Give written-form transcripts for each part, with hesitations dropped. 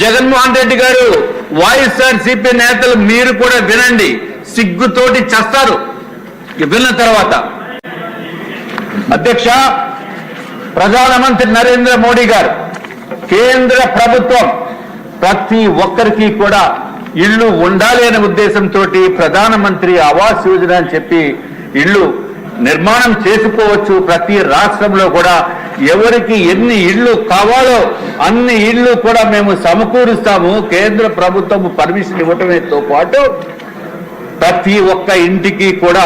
జగన్మోహన్ రెడ్డి గారు, వైఎస్ఆర్సీపీ నేతలు మీరు కూడా వినండి, సిగ్గుతోటి చస్తారు విన్న తర్వాత. అధ్యక్ష, ప్రధానమంత్రి నరేంద్ర మోడీ గారు, కేంద్ర ప్రభుత్వం ప్రతి ఒక్కరికి కూడా ఇల్లు ఉండాలి అనే ఉద్దేశంతో ప్రధానమంత్రి ఆవాస్ యోజన అని చెప్పి ఇల్లు నిర్మాణం చేసుకోవచ్చు. ప్రతి రాష్ట్రంలో కూడా ఎవరికి ఎన్ని ఇళ్ళు కావాలో అన్ని ఇళ్ళు కూడా మేము సమకూరుస్తాము. కేంద్ర ప్రభుత్వం పర్మిషన్ ఇవ్వటంతో పాటు ప్రతి ఒక్క ఇంటికి కూడా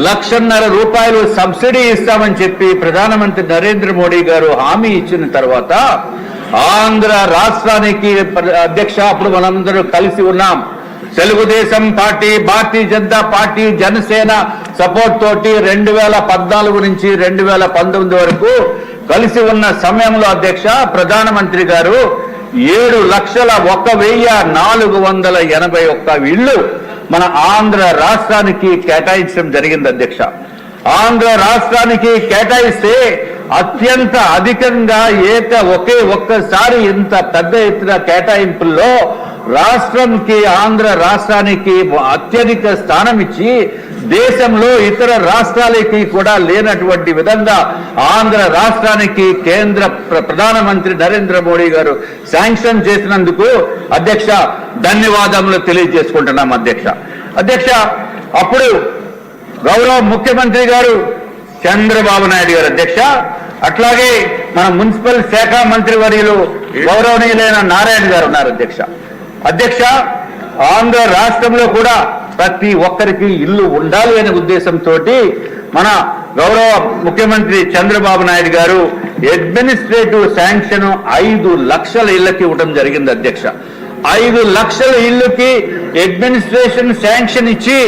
1,50,000 రూపాయలు సబ్సిడీ ఇస్తామని చెప్పి ప్రధానమంత్రి నరేంద్ర మోడీ గారు హామీ ఇచ్చిన తర్వాత ఆంధ్ర రాష్ట్రానికి అధ్యక్ష అప్పుడు మనందరూ కలిసి ఉన్నాం. Telugu Desam party, Bharatiya Janata party, Janasena support తోటి 2014 నుంచి 2019 వరకు కలిసి ఉన్న సమయంలో అధ్యక్ష ప్రధానమంత్రి గారు 7,01,481 ఇళ్ళు మన ఆంధ్ర రాష్ట్రానికి కేటాయించడం జరిగింది అధ్యక్ష. ఆంధ్ర రాష్ట్రానికి కేటాయిస్తే అత్యంత అధికంగా ఒకే ఒక్కసారి ఇంత పెద్ద ఎత్తున కేటాయింపుల్లో రాష్ట్రంకి, ఆంధ్ర రాష్ట్రానికి అత్యధిక స్థానం ఇచ్చి దేశంలో ఇతర రాష్ట్రాలకి కూడా లేనటువంటి విధంగా ఆంధ్ర రాష్ట్రానికి కేంద్ర ప్రధానమంత్రి నరేంద్ర మోడీ గారు శాంక్షన్ చేసినందుకు అధ్యక్ష ధన్యవాదములు తెలియజేసుకుంటున్నాం అధ్యక్ష. అధ్యక్ష, అప్పుడు గౌరవ ముఖ్యమంత్రి గారు చంద్రబాబు నాయుడు గారు అధ్యక్ష, అట్లాగే మన మున్సిపల్ శాఖ మంత్రి వర్యులు గౌరవనీయులైన నారాయణ గారు ఉన్నారు అధ్యక్ష. అధ్యక్ష, ఆంధ్ర రాష్ట్రంలో కూడా ప్రతి ఒక్కరికి ఇల్లు ఉండాలి అనే ఉద్దేశంతో మన గౌరవ ముఖ్యమంత్రి చంద్రబాబు నాయుడు గారు అడ్మినిస్ట్రేటివ్ శాంక్షన్ 5 లక్షల ఇళ్లకి ఇవ్వడం జరిగింది అధ్యక్ష. 5 లక్షల ఇళ్లకి అడ్మినిస్ట్రేషన్ శాంక్షన్ ఇచ్చి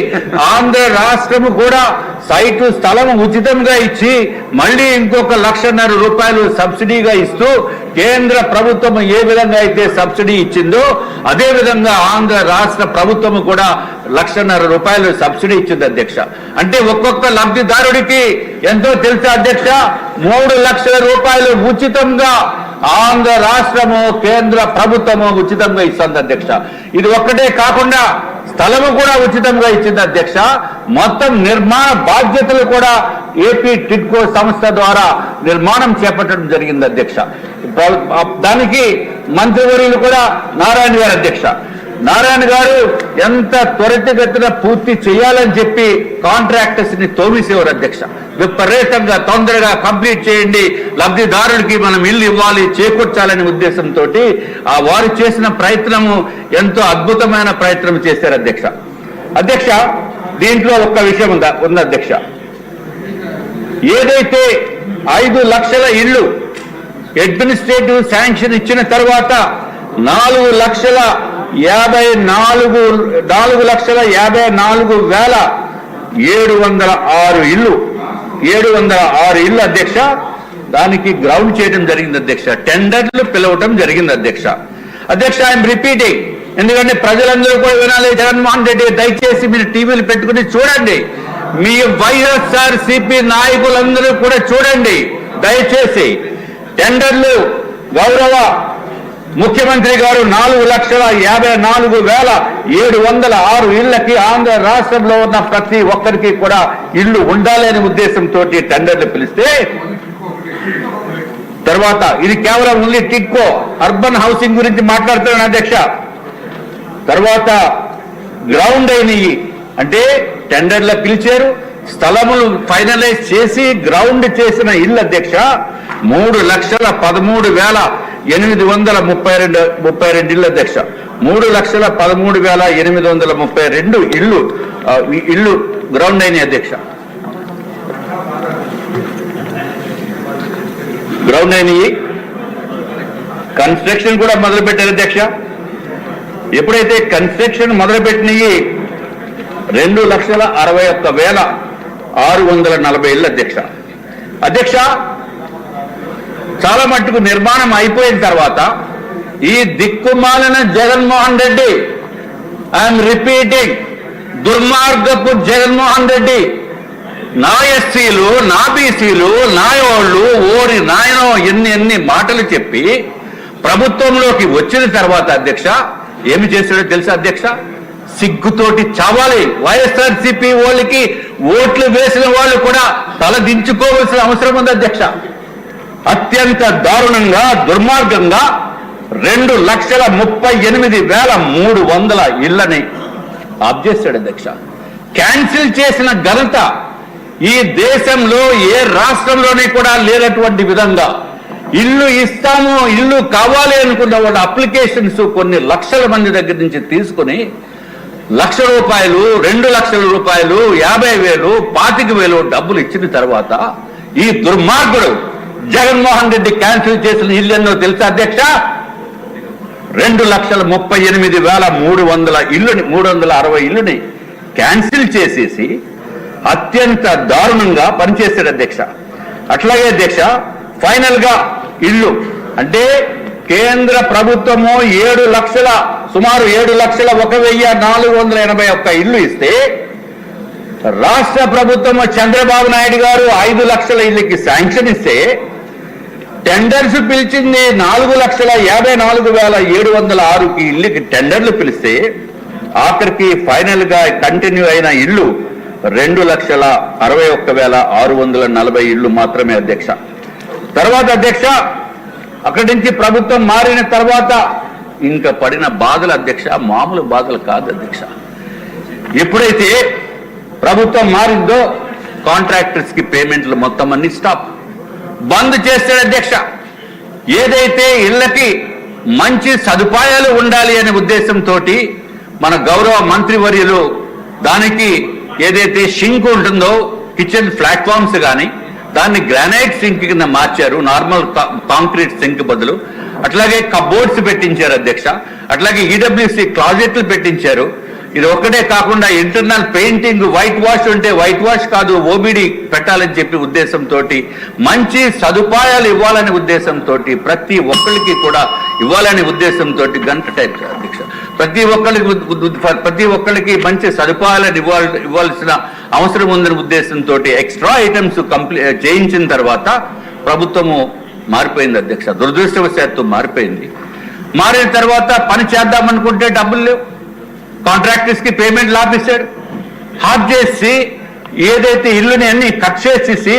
ఆంధ్ర రాష్ట్రము కూడా సైటు స్థలం ఉచితంగా ఇచ్చి మళ్ళీ ఇంకొక 1,50,000 రూపాయలు సబ్సిడీగా ఇస్తూ కేంద్ర ప్రభుత్వం ఏ విధంగా అయితే సబ్సిడీ ఇచ్చిందో అదే విధంగా ఆంధ్ర రాష్ట్ర ప్రభుత్వం కూడా 1,50,000 రూపాయలు సబ్సిడీ ఇచ్చింది అధ్యక్ష. అంటే ఒక్కొక్క లబ్ధిదారుడికి ఎంతో తెలుసా అధ్యక్ష? 3 లక్షల రూపాయలు ఉచితంగా ఆంధ్ర రాష్ట్రము, కేంద్ర ప్రభుత్వము ఉచితంగా ఇస్తుంది అధ్యక్ష. ఇది ఒక్కటే కాకుండా స్థలము కూడా ఉచితంగా ఇచ్చింది అధ్యక్ష. మొత్తం నిర్మాణ బాధ్యతలు కూడా ఏపీ టిడ్కో సంస్థ ద్వారా నిర్మాణం చేపట్టడం జరిగింది అధ్యక్ష. దానికి మంత్రివర్యులు కూడా నారాయణ గారు అధ్యక్ష. నారాయణ గారు ఎంత త్వరితగతిన పూర్తి చేయాలని చెప్పి కాంట్రాక్టర్స్ ని తోమిసేవారు అధ్యక్ష. విపరీతంగా తొందరగా కంప్లీట్ చేయండి, లబ్ధిదారులకి మనం ఇల్లు ఇవ్వాలి, చేకూర్చాలనే ఉద్దేశంతో వారు చేసిన ప్రయత్నము ఎంతో అద్భుతమైన ప్రయత్నం చేశారు అధ్యక్ష. అధ్యక్ష, దీంట్లో ఒక్క విషయం ఉంది అధ్యక్ష. ఏదైతే 5 లక్షల ఇళ్ళు అడ్మినిస్ట్రేటివ్ శాంక్షన్ ఇచ్చిన తర్వాత 4,54,706 ఇళ్ళు 706 ఇళ్ళు అధ్యక్ష. దానికి గ్రౌండ్ చేయడం జరిగింది అధ్యక్ష. టెండర్లు పిలవటం జరిగింది అధ్యక్ష. అధ్యక్ష, ఐఎమ్ రిపీటింగ్, ఎందుకంటే ప్రజలందరూ కూడా వినాలి. జగన్మోహన్ రెడ్డి దయచేసి మీరు టీవీలు పెట్టుకుని చూడండి, మీ వైఎస్ఆర్సీపీ నాయకులందరూ కూడా చూడండి దయచేసి. టెండర్లు గౌరవ ముఖ్యమంత్రి గారు 4,54,706 ఇళ్లకి ఆంధ్ర రాష్ట్రంలో ఉన్న ప్రతి ఒక్కరికి కూడా ఇల్లు ఉండాలి అనే ఉద్దేశంతో టెండర్లు పిలిస్తే తర్వాత ఇది కేవలం ఓన్లీ టిడ్కో అర్బన్ హౌసింగ్ గురించి మాట్లాడుతున్నాను అధ్యక్ష. తర్వాత గ్రౌండ్ అయినవి అంటే టెండర్లు పిలిచారు, స్థలములు ఫైనలైజ్ చేసి గ్రౌండ్ చేసిన ఇల్లు అధ్యక్ష 3,13,832 ఇళ్ళు అధ్యక్ష. 3,13,832 ఇళ్ళు గ్రౌండ్ అయినాయి అధ్యక్ష. గ్రౌండ్ అయినవి కన్స్ట్రక్షన్ కూడా మొదలుపెట్టారు అధ్యక్ష. ఎప్పుడైతే కన్స్ట్రక్షన్ మొదలుపెట్టినవి 2,61,640 ఇళ్ళు అధ్యక్ష. అధ్యక్ష, చాలా మట్టుకు నిర్మాణం అయిపోయిన తర్వాత ఈ దిక్కుమాలిన జగన్మోహన్ రెడ్డి, ఐఎమ్ రిపీటింగ్, దుర్మార్గపు జగన్మోహన్ రెడ్డి నా ఎస్సీలు, నా బీసీలు, నా వాళ్ళు ఓరి నాయనో ఎన్ని మాటలు చెప్పి ప్రభుత్వంలోకి వచ్చిన తర్వాత అధ్యక్ష ఏమి చేశాడో తెలుసా అధ్యక్ష? సిగ్గుతోటి చావాలి. వైఎస్ఆర్సీపీ వాళ్ళకి ఓట్లు వేసిన వాళ్ళు కూడా తల దించుకోవాల్సిన అవసరం ఉంది అధ్యక్ష. అత్యంత దారుణంగా దుర్మార్గంగా 2,38,300 ఇళ్లని ఆఫ్ చేశాడు అధ్యక్ష. క్యాన్సిల్ చేసిన ఘనత ఈ దేశంలో ఏ రాష్ట్రంలోనే కూడా లేనటువంటి విధంగా ఇల్లు ఇస్తాము, ఇల్లు కావాలి అనుకున్న వాళ్ళ అప్లికేషన్స్ కొన్ని లక్షల మంది దగ్గర నుంచి తీసుకుని ₹1,00,000, ₹2,00,000, 50,000, 25,000 డబ్బులు ఇచ్చిన తర్వాత ఈ దుర్మార్గుడు జగన్మోహన్ రెడ్డి క్యాన్సిల్ చేసిన ఇల్లు ఎన్నో తెలుసా అధ్యక్ష? 2,38,300 ఇల్లుని, 360 ఇల్లుని క్యాన్సిల్ చేసేసి అత్యంత దారుణంగా పనిచేశాడు అధ్యక్ష. అట్లాగే అధ్యక్ష ఫైనల్ గా ఇల్లు అంటే కేంద్ర ప్రభుత్వము సుమారు 7,01,481 ఇల్లు ఇస్తే రాష్ట్ర ప్రభుత్వము చంద్రబాబు నాయుడు గారు 5 లక్షల ఇళ్ళకి శాంక్షన్ ఇస్తే టెండర్స్ పిలిచింది 4,54,706 ఇళ్ళకి టెండర్లు పిలిస్తే ఆఖరికి ఫైనల్ గా కంటిన్యూ అయిన ఇల్లు 2,61,640 ఇళ్లు మాత్రమే అధ్యక్ష. తర్వాత అధ్యక్ష అక్కడి నుంచి ప్రభుత్వం మారిన తర్వాత ఇంకా పడిన బాధలు అధ్యక్ష మామూలు బాధలు కాదు అధ్యక్ష. ఎప్పుడైతే ప్రభుత్వం మారిందో కాంట్రాక్టర్స్ కి పేమెంట్లు మొత్తం అన్ని స్టాప్ బంద్ చేస్తాడు అధ్యక్ష. ఏదైతే ఇళ్లకి మంచి సదుపాయాలు ఉండాలి అనే ఉద్దేశంతో మన గౌరవ మంత్రివర్యులు దానికి ఏదైతే షింక్ ఉంటుందో కిచెన్ ప్లాట్ఫామ్స్ కానీ దాన్ని గ్రానైట్ సింక్ కింద మార్చారు, నార్మల్ కాంక్రీట్ సింక్ బదులు. అట్లాగే కబోర్డ్స్ పెట్టించారు అధ్యక్ష. అట్లాగే ఈడబ్ల్యూసి క్లాజెట్లు పెట్టించారు. ఇది ఒక్కటే కాకుండా ఇంటర్నల్ పెయింటింగ్ వైట్ వాష్ ఉంటే వైట్ వాష్ కాదు ఓబిడి పెట్టాలని చెప్పి ఉద్దేశంతో మంచి సదుపాయాలు ఇవ్వాలనే ఉద్దేశంతో ప్రతి ఒక్కరికి కూడా ఇవ్వాలనే ఉద్దేశంతో గంట టైప్ అధ్యక్ష ప్రతి ఒక్కరికి మంచి సదుపాయాలను ఇవ్వాల్సిన అవసరం ఉందనే ఉద్దేశంతో ఎక్స్ట్రా ఐటమ్స్ చేయించిన తర్వాత ప్రభుత్వము మారిపోయింది అధ్యక్ష. దురదృష్టవశాత్తు మారిపోయింది. మారిన తర్వాత పని చేద్దామనుకుంటే డబ్బులు లేవు. కాంట్రాక్టర్స్ కి పేమెంట్ ఆపేశాడు. హాఫ్ చేసి ఏదైతే ఇల్లుని అన్ని కట్ చేసేసి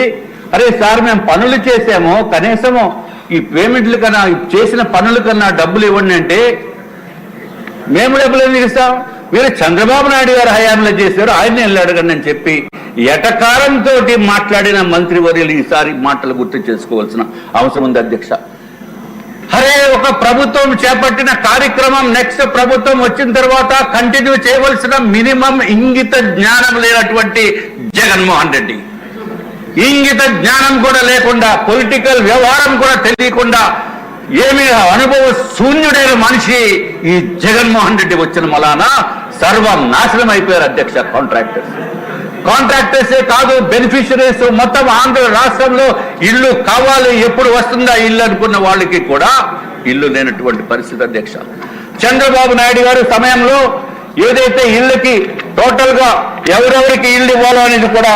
అరే సార్ మేము పనులు చేసామో కనీసము ఈ పేమెంట్లు కన్నా చేసిన పనుల కన్నా డబ్బులు ఇవ్వండి అంటే మేము డబ్బులు ఎందుకు ఇస్తాం, మీరు చంద్రబాబు నాయుడు గారు హయాంలో చేశారు ఆయన వెళ్ళి అడగండి అని చెప్పి ఎటకారంతో మాట్లాడిన మంత్రివర్యులు ఈసారి మాటలు గుర్తు చేసుకోవాల్సిన అవసరం ఉంది అధ్యక్ష. అరే ఒక ప్రభుత్వం చేపట్టిన కార్యక్రమం నెక్స్ట్ ప్రభుత్వం వచ్చిన తర్వాత కంటిన్యూ చేయవలసిన మినిమం ఇంగిత జ్ఞానం లేనటువంటి జగన్మోహన్ రెడ్డి, ఇంగిత జ్ఞానం కూడా లేకుండా పొలిటికల్ వ్యవహారం కూడా తెలియకుండా ఏమీ అనుభవ శూన్యుడైన మనిషి ఈ జగన్మోహన్ రెడ్డి వచ్చిన మలాన సర్వం నాశనం అయిపోయారు అధ్యక్ష. కాంట్రాక్టర్సే కాదు బెనిఫిషరీస్ మొత్తం ఆంధ్ర రాష్ట్రంలో ఇల్లు కావాలి, ఎప్పుడు వస్తుందా ఇల్లు అనుకున్న వాళ్ళకి కూడా ఇల్లు లేనటువంటి పరిస్థితి అధ్యక్ష. చంద్రబాబు నాయుడు గారు సమయంలో ఏదైతే ఇళ్ళకి టోటల్ గా ఎవరెవరికి ఇల్లు ఇవ్వాలో అనేది కూడా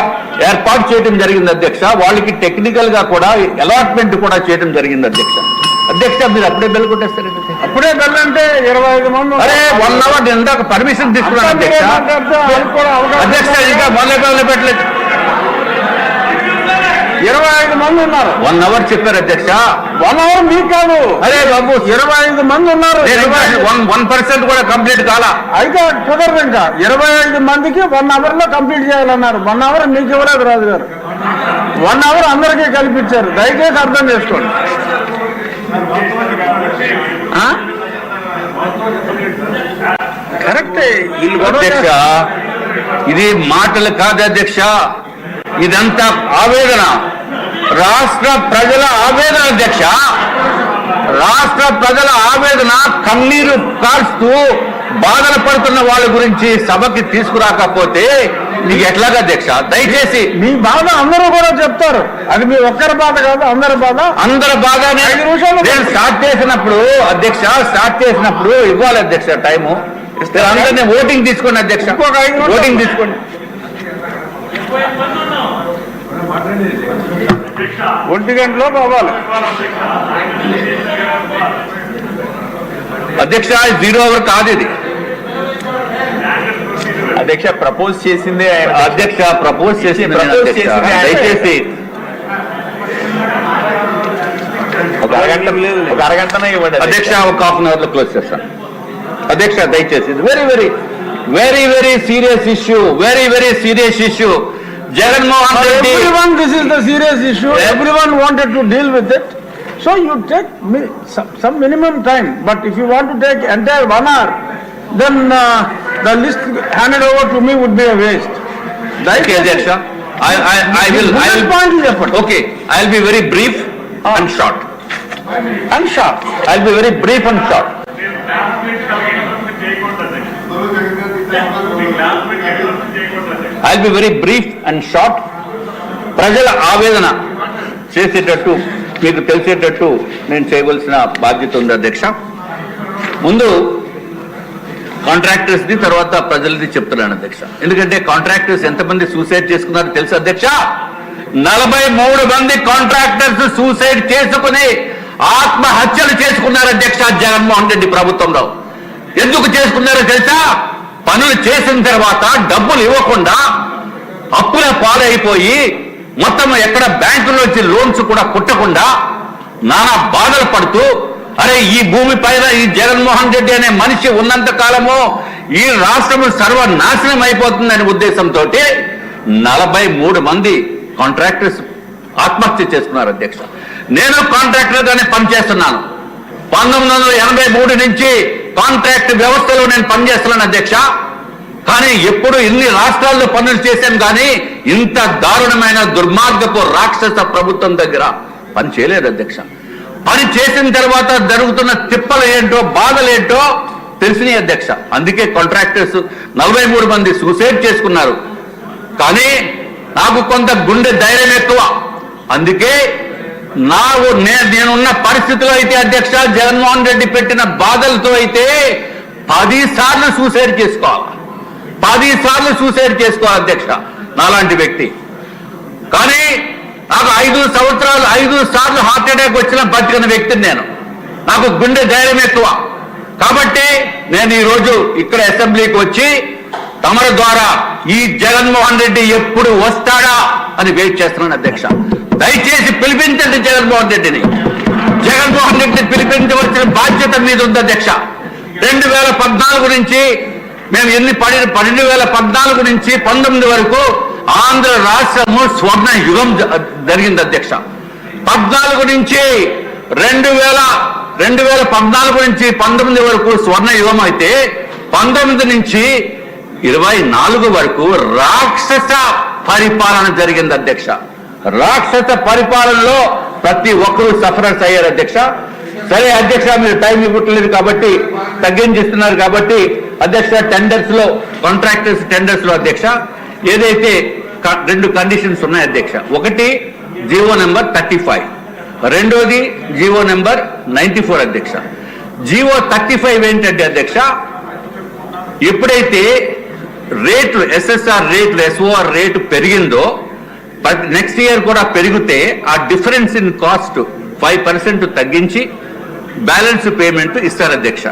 ఏర్పాటు చేయడం జరిగింది అధ్యక్ష. వాళ్ళకి టెక్నికల్ గా కూడా అలాట్మెంట్ కూడా చేయడం జరిగింది అధ్యక్ష. మీరు అప్పుడే బెల్ కొట్టేస్తారండి. అప్పుడే బెల్ అంటే 25 మంది. అరే 1 అవర్ ఇందాక పర్మిషన్ తీసుకున్నాను అధ్యక్ష. ఇంకా మొదలు పెట్టలేదు. 25 మంది ఉన్నారు. 1 అవర్ చెప్పారు అధ్యక్ష. 1 అవర్ మీకు కాదు. అరే బాబు 25 మంది ఉన్నారు. 1% కూడా కంప్లీట్ కాలా. అయితే కుదరదు. ఇంకా 25 మందికి 1 అవర్ లో కంప్లీట్ చేయాలన్నారు. 1 అవర్ మీకు ఇవ్వలేదు రాజు గారు. 1 అవర్ అందరికీ కల్పించారు. దయచేసి అర్థం చేసుకోండి. కరెక్టే. అధ్యక్ష ఇది మాటలు కాదు అధ్యక్ష, ఇదంతా ఆవేదన, రాష్ట్ర ప్రజల ఆవేదన అధ్యక్ష. రాష్ట్ర ప్రజల ఆవేదన కన్నీరు కాల్స్తూ బాధలు పడుతున్న వాళ్ళ గురించి సభకి తీసుకురాకపోతే నీకు ఎట్లాగా అధ్యక్ష? దయచేసి మీ బాధ అందరూ కూడా చెప్తారు. అది మీ ఒక్కరి బాధ కాదు, అందరి బాధ. అందరి బాధనే. నేను స్టార్ట్ చేసినప్పుడు అధ్యక్ష ఇవ్వాలి అధ్యక్ష టైము. అందరినీ ఓటింగ్ తీసుకోండి అధ్యక్ష. ఓటింగ్ తీసుకోండి. 1 గంటలో అవ్వాలి. అధ్యక్ష 0 అవర్ కాదు ఇది. అధ్యక్ష ప్రపోజ్ చేసిందే ఆయన. అధ్యక్ష ప్రపోజ్ చేసింది నేను ప్రపోజ్ అధ్యక్ష. చేసింది ఆయన. దయచేసి ఒక అరగంటనే ఇవ్వండి అధ్యక్ష ఒక హాఫ్ అన్ అవర్ లో క్లోజ్ చేస్తాను. అధ్యక్ష దయచేసి very very very very serious issue, very very serious issue. Jaganmohan Reddy, everyone, this is the serious issue. Everyone wanted to deal with it. So you take some minimum time. But if you want to take entire 1 hour, then the list handed over to me would be a waste. okay అధ్యక్ష, I will okay, I'll be very brief and short. And sharp. I'll be very brief and short. I'll be very brief and short. ప్రజల ఆవేదన చేసేటట్టు మీకు తెలిసేటట్టు నేను చేయవలసిన బాధ్యత ఉంది అధ్యక్ష. ముందు కాంట్రాక్టర్స్ ది, తర్వాత ప్రజలది చెప్తున్నాను అధ్యక్ష. ఎందుకంటే కాంట్రాక్టర్స్ ఎంతమంది సూసైడ్ చేసుకున్నారో తెలుసు అధ్యక్ష. 43 మంది కాంట్రాక్టర్స్ సూసైడ్ చేసుకుని ఆత్మహత్యలు చేసుకున్నారు అధ్యక్ష జగన్మోహన్ రెడ్డి ప్రభుత్వంలో. ఎందుకు చేసుకున్నారో తెలుసా? పనులు చేసిన తర్వాత డబ్బులు ఇవ్వకుండా అప్పుల పాలైపోయి మొత్తం ఎక్కడ బ్యాంకులోంచి లోన్స్ కూడా కుట్టకుండా నానా బాధలు పడుతూ, అరే ఈ భూమి పైన ఈ జగన్మోహన్ రెడ్డి అనే మనిషి ఉన్నంత కాలము ఈ రాష్ట్రం సర్వనాశనం అయిపోతుందనే ఉద్దేశంతో 43 మంది కాంట్రాక్టర్స్ ఆత్మహత్య చేసుకున్నారు అధ్యక్ష. నేను కాంట్రాక్టర్ గానే పనిచేస్తున్నాను. 1983 నుంచి కాంట్రాక్ట్ వ్యవస్థలో నేను పనిచేస్తున్నాను అధ్యక్ష. కానీ ఎప్పుడు ఇన్ని రాష్ట్రాల్లో పనులు చేశాను కానీ ఇంత దారుణమైన దుర్మార్గపు రాక్షస ప్రభుత్వం దగ్గర పని చేయలేదు అధ్యక్ష. పని చేసిన తర్వాత జరుగుతున్న తిప్పలు ఏంటో బాధలు ఏంటో తెలిసినాయి అధ్యక్ష. అందుకే కాంట్రాక్టర్స్ 43 మంది సూసైడ్ చేసుకున్నారు. కానీ నాకు కొంత గుండె ధైర్యం ఎక్కువ. అందుకే నేనున్న పరిస్థితిలో అయితే అధ్యక్ష జగన్మోహన్ రెడ్డి పెట్టిన బాధలతో అయితే 10 సార్లు సూసైడ్ చేసుకోవాలి. 10 సార్లు సూసైడ్ చేసుకోవాలి అధ్యక్ష నాలాంటి వ్యక్తి. కానీ నాకు 5 సార్లు హార్ట్ అటాక్ వచ్చిన బతికిన వ్యక్తిని నేను. నాకు గుండె ధైర్యం ఎక్కువ. కాబట్టి నేను ఈరోజు ఇక్కడ అసెంబ్లీకి వచ్చి తమరి ద్వారా ఈ జగన్మోహన్ రెడ్డి ఎప్పుడు వస్తాడా అని వెయిట్ చేస్తున్నాను అధ్యక్ష. దయచేసి పిలిపించండి జగన్మోహన్ రెడ్డిని. జగన్మోహన్ రెడ్డిని పిలిపించవలసిన బాధ్యత మీద ఉంది అధ్యక్ష. 2014 నుంచి మేము 2014 నుంచి 19 వరకు ఆంధ్ర రాష్ట్రము స్వర్ణ యుగం జరిగింది అధ్యక్ష. 14 నుంచి 2014 నుంచి 19 వరకు స్వర్ణ యుగం అయితే 19 నుంచి 24 వరకు రాక్షస పరిపాలన జరిగింది అధ్యక్ష. రాక్షస పరిపాలనలో ప్రతి ఒక్కరూ సఫరర్స్ అయ్యారు అధ్యక్ష. సరే అధ్యక్ష, మీరు టైం ఇవ్వట్లేదు కాబట్టి తగ్గించిస్తున్నారు కాబట్టి అధ్యక్ష టెండర్స్ లో కాంట్రాక్టర్స్ టెండర్స్ లో అధ్యక్ష ఏదైతే 2 కండిషన్స్ ఉన్నాయి అధ్యక్ష. ఒకటి జీవో నెంబర్ 35, రెండోది జీవో నెంబర్ 94 అధ్యక్ష. జీవో 35 ఏంటంటే అధ్యక్ష, ఎప్పుడైతే రేట్లు ఎస్ఎస్ఆర్ రేట్లు ఎస్ఓఆర్ రేటు పెరిగిందో నెక్స్ట్ ఇయర్ కూడా పెరిగితే ఆ డిఫరెన్స్ ఇన్ కాస్ట్ 5% తగ్గించి బ్యాలెన్స్ పేమెంట్ ఇస్తారు అధ్యక్ష.